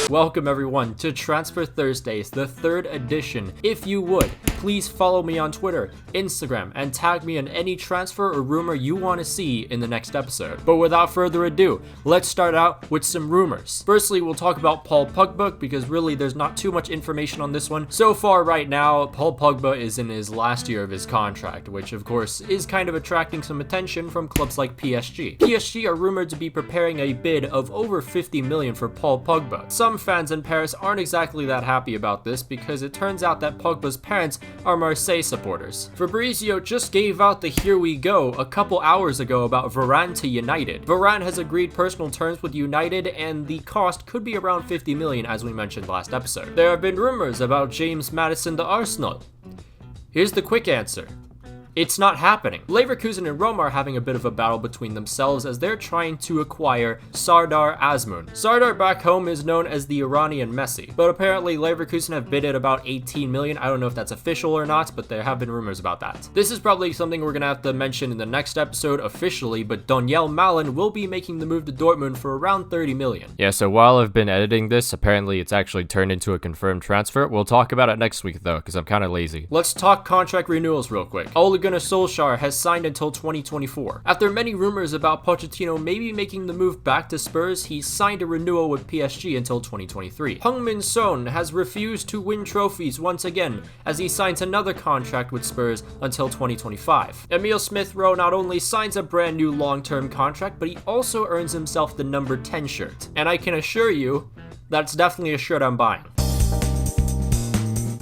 Welcome everyone to Transfer Thursdays, the third edition. If you would, please follow me on Twitter, Instagram, and tag me in any transfer or rumor you want to see in the next episode. But without further ado, let's start out with some rumors. Firstly, we'll talk about Paul Pogba because really there's not too much information on this one. So far right now, Paul Pogba is in his last year of his contract, which of course is kind of attracting some attention from clubs like PSG. PSG are rumored to be preparing a bid of over 50 million for Paul Pogba. Some fans in Paris aren't exactly that happy about this because it turns out that Pogba's parents are Marseille supporters. Fabrizio just gave out the here we go a couple hours ago about Varane to United. Varane has agreed personal terms with United and the cost could be around 50 million as we mentioned last episode. There have been rumors about James Maddison to Arsenal. Here's the quick answer. It's not happening. Leverkusen and Roma are having a bit of a battle between themselves as they're trying to acquire Sardar Azmoun. Sardar back home is known as the Iranian Messi, but apparently Leverkusen have bid at about 18 million. I don't know if that's official or not, but there have been rumors about that. This is probably something we're gonna have to mention in the next episode officially, but Daniel Malin will be making the move to Dortmund for around 30 million. Yeah, so while I've been editing this, apparently it's actually turned into a confirmed transfer. We'll talk about it next week though, because I'm kind of lazy. Let's talk contract renewals real quick. Ole Gunnar Solskjaer has signed until 2024. After many rumors about Pochettino maybe making the move back to Spurs, he signed a renewal with PSG until 2023. Heung-min Son has refused to win trophies once again as he signs another contract with Spurs until 2025. Emile Smith-Rowe not only signs a brand new long-term contract, but he also earns himself the number 10 shirt. And I can assure you, that's definitely a shirt I'm buying.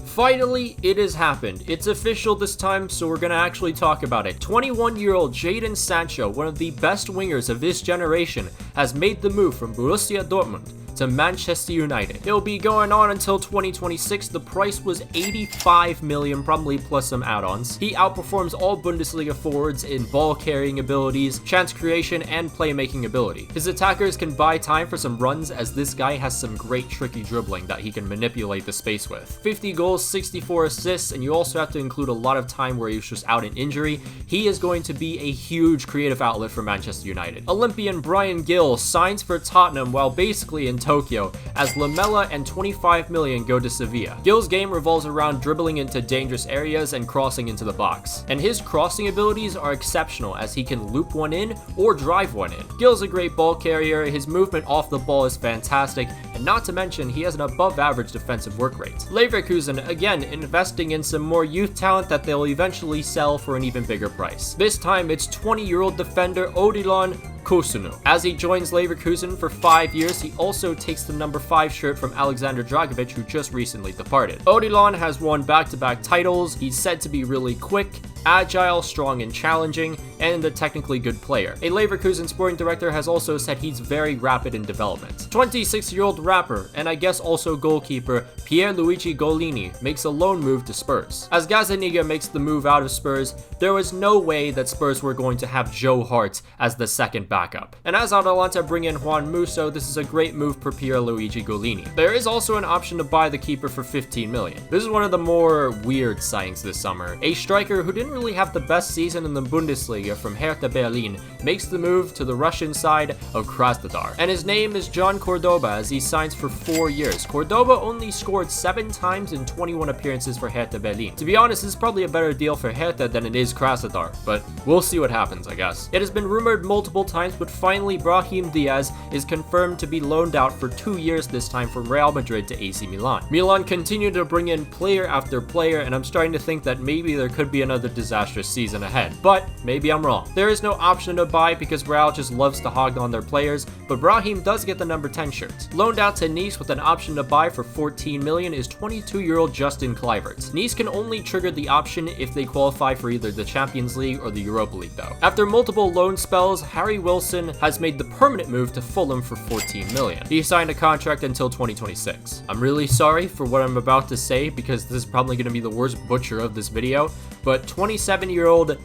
Finally, it has happened. It's official this time, so we're gonna actually talk about it. 21-year-old Jadon Sancho, one of the best wingers of this generation, has made the move from Borussia Dortmund to Manchester United. He'll be going on until 2026. The price was 85 million, probably plus some add-ons. He outperforms all Bundesliga forwards in ball carrying abilities, chance creation, and playmaking ability. His attackers can buy time for some runs as this guy has some great tricky dribbling that he can manipulate the space with. 50 goals, 64 assists, and you also have to include a lot of time where he was just out in injury. He is going to be a huge creative outlet for Manchester United. Olympian Brian Gill signs for Tottenham while basically in Tokyo as Lamela and 25 million go to Sevilla. Gill's game revolves around dribbling into dangerous areas and crossing into the box, and his crossing abilities are exceptional as he can loop one in or drive one in. Gill's a great ball carrier, his movement off the ball is fantastic, and not to mention he has an above average defensive work rate. Leverkusen again investing in some more youth talent that they'll eventually sell for an even bigger price. This time it's 20-year-old defender Odilon Kusunu. As he joins Leverkusen for 5 years, he also takes the number 5 shirt from Alexander Dragovic, who just recently departed. Odilon has won back-to-back titles. He's said to be really quick, agile, strong, and challenging, and a technically good player. A Leverkusen sporting director has also said he's very rapid in development. 26-year-old rapper, and I guess also goalkeeper, Pierluigi Golini makes a loan move to Spurs. As Gazzaniga makes the move out of Spurs, there was no way that Spurs were going to have Joe Hart as the second backup. And as Atalanta bring in Juan Musso, this is a great move for Pierluigi Golini. There is also an option to buy the keeper for 15 million. This is one of the more weird signings this summer. A striker who didn't really have the best season in the Bundesliga from Hertha Berlin makes the move to the Russian side of Krasnodar. And his name is John Cordoba as he signs for 4 years. Cordoba only scored 7 times in 21 appearances for Hertha Berlin. To be honest, this is probably a better deal for Hertha than it is Krasnodar, but we'll see what happens, I guess. It has been rumored multiple times, but finally Brahim Diaz is confirmed to be loaned out for 2 years this time from Real Madrid to AC Milan. Milan continue to bring in player after player, and I'm starting to think that maybe there could be another disastrous season ahead, but maybe I'm wrong. There is no option to buy because Real just loves to hog on their players, but Brahim does get the number 10 shirt. Loaned out to Nice with an option to buy for 14 million is 22-year-old Justin Kluivert. Nice can only trigger the option if they qualify for either the Champions League or the Europa League though. After multiple loan spells, Harry Wilson has made the permanent move to Fulham for 14 million. He signed a contract until 2026. I'm really sorry for what I'm about to say because this is probably going to be the worst butcher of this video, but 27-year-old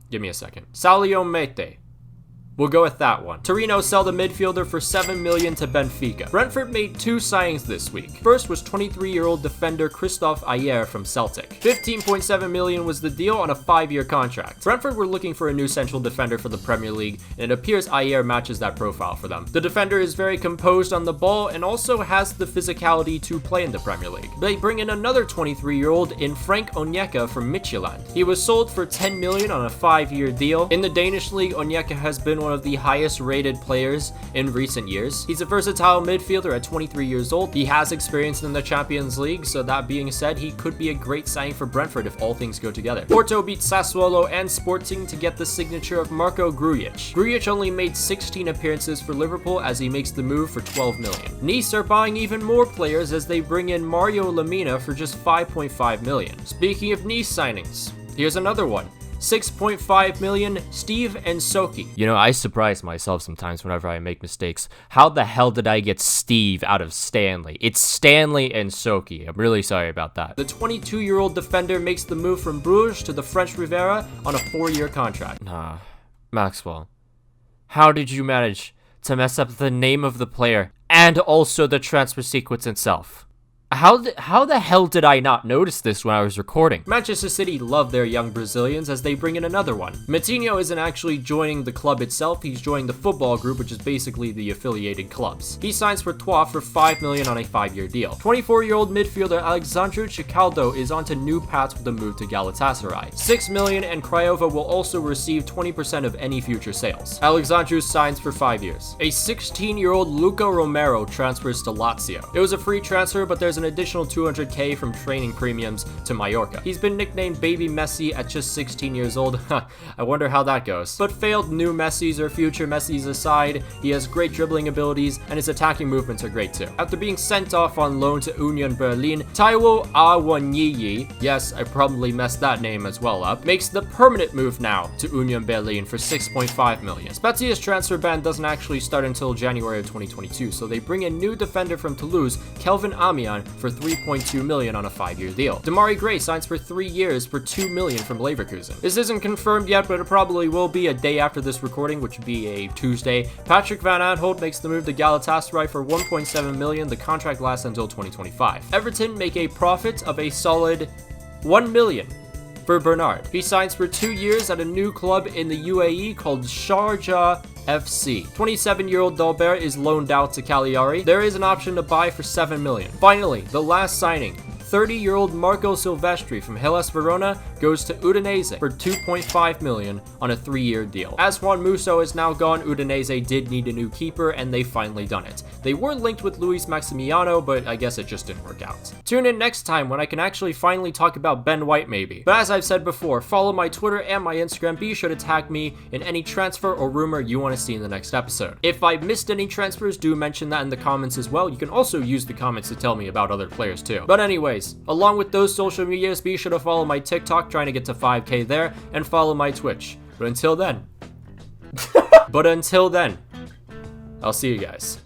give me a second. Salio Mete We'll go with that one. Torino sell the midfielder for 7 million to Benfica. Brentford made 2 signings this week. First was 23-year-old defender Christophe Ayer from Celtic. 15.7 million was the deal on a 5-year contract. Brentford were looking for a new central defender for the Premier League, and it appears Ayer matches that profile for them. The defender is very composed on the ball and also has the physicality to play in the Premier League. They bring in another 23-year-old in Frank Onyeka from Midtjylland. He was sold for 10 million on a 5-year deal. In the Danish league, Onyeka has been one of the highest rated players in recent years. He's a versatile midfielder at 23 years old. He has experience in the Champions League, so that being said, he could be a great signing for Brentford if all things go together. Porto beat Sassuolo and Sporting to get the signature of Marco Grujic. Grujic only made 16 appearances for Liverpool as he makes the move for 12 million. Nice are buying even more players as they bring in Mario Lemina for just 5.5 million. Speaking of Nice signings, here's another one. 6.5 million, Steve Nsoki. You know, I surprise myself sometimes whenever I make mistakes. How the hell did I get Steve out of Stanley? It's Stanley Nsoki. I'm really sorry about that. The 22-year-old defender makes the move from Bruges to the French Riviera on a 4-year contract. Nah, Maxwell, how did you manage to mess up the name of the player and also the transfer sequence itself? How the hell did I not notice this when I was recording? Manchester City love their young Brazilians as they bring in another one. Matinho isn't actually joining the club itself, he's joining the football group, which is basically the affiliated clubs. He signs for Troyes for 5 million on a 5-year deal. 24-year-old midfielder Alexandru Chicaldo is onto new paths with the move to Galatasaray. 6 million, and Craiova will also receive 20% of any future sales. Alexandru signs for 5 years. A 16-year-old Luca Romero transfers to Lazio. It was a free transfer, but there's an additional 200k from training premiums to Mallorca. He's been nicknamed Baby Messi at just 16 years old. I wonder how that goes. But failed new Messis or future Messis aside, he has great dribbling abilities and his attacking movements are great too. After being sent off on loan to Union Berlin, Taiwo Awoniyi, yes, I probably messed that name as well up, makes the permanent move now to Union Berlin for 6.5 million. Spezia's transfer ban doesn't actually start until January of 2022, so they bring a new defender from Toulouse, Kelvin Amian, for 3.2 million on a 5-year deal. Damari Gray signs for 3 years for 2 million from Leverkusen. This isn't confirmed yet, but it probably will be a day after this recording, which would be a Tuesday. Patrick Van Aanholt makes the move to Galatasaray for 1.7 million. The contract lasts until 2025. Everton make a profit of a solid 1 million for Bernard. He signs for 2 years at a new club in the UAE called Sharjah FC. 27-year-old Dalbert is loaned out to Cagliari. There is an option to buy for 7 million. Finally, the last signing. 30-year-old Marco Silvestri from Hellas Verona goes to Udinese for 2.5 million on a 3-year deal. As Juan Musso is now gone, Udinese did need a new keeper and they've finally done it. They were linked with Luis Maximiano, but I guess it just didn't work out. Tune in next time when I can actually finally talk about Ben White maybe. But as I've said before, follow my Twitter and my Instagram. Be sure to tag me in any transfer or rumor you want to see in the next episode. If I missed any transfers, do mention that in the comments as well. You can also use the comments to tell me about other players too. But anyways, along with those social medias, be sure to follow my TikTok, trying to get to 5k there, and follow my Twitch. But until then, I'll see you guys.